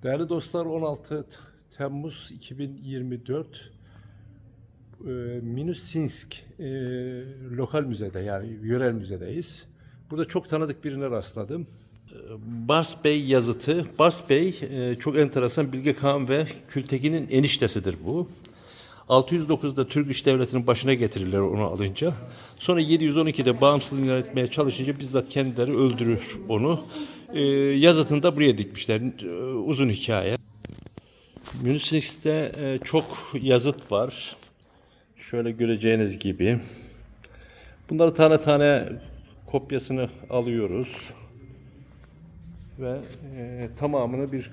Değerli dostlar, 16 Temmuz 2024 Minussinsk lokal müzede, yani yörel müzedeyiz. Burada çok tanıdık birine rastladım. Bars Bey yazıtı. Bars Bey çok enteresan, Bilge Kağan ve Kültekin'in eniştesidir bu. 609'da Türk İş Devleti'nin başına getirirler onu alınca. Sonra 712'de bağımsızlığını ilan etmeye çalışınca bizzat kendileri öldürür onu. Yazıtını da buraya dikmişler. Uzun hikaye. Minussinsk'te çok yazıt var. Şöyle göreceğiniz gibi. Bunları tane tane kopyasını alıyoruz. Ve tamamını bir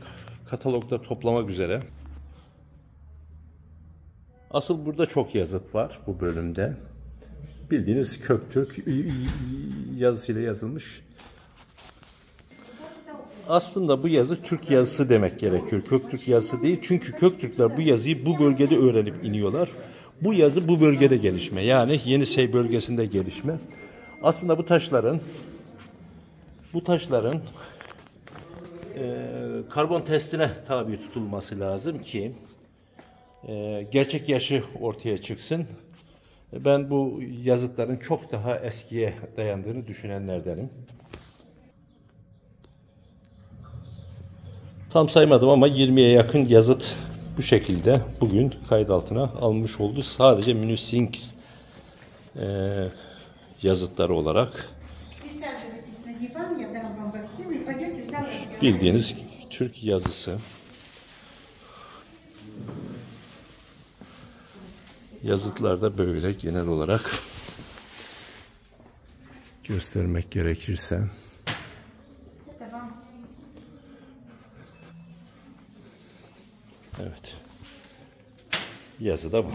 katalogda toplamak üzere. Asıl burada çok yazıt var bu bölümde. Bildiğiniz Köktürk yazısıyla yazılmış. Aslında bu yazı Türk yazısı demek gerekiyor. Köktürk yazısı değil. Çünkü Köktürkler bu yazıyı bu bölgede öğrenip iniyorlar. Bu yazı bu bölgede gelişme. Yani Yenisey bölgesinde gelişme. Aslında bu taşların karbon testine tabi tutulması lazım ki gerçek yaşı ortaya çıksın. Ben bu yazıtların çok daha eskiye dayandığını düşünenlerdenim. Tam saymadım ama 20'ye yakın yazıt bu şekilde bugün kayıt altına almış oldu. Sadece Minussinsk yazıtları olarak. Bildiğiniz Türk yazısı. Yazıtlarda böyle genel olarak göstermek gerekirse. Evet. Yazı da bu.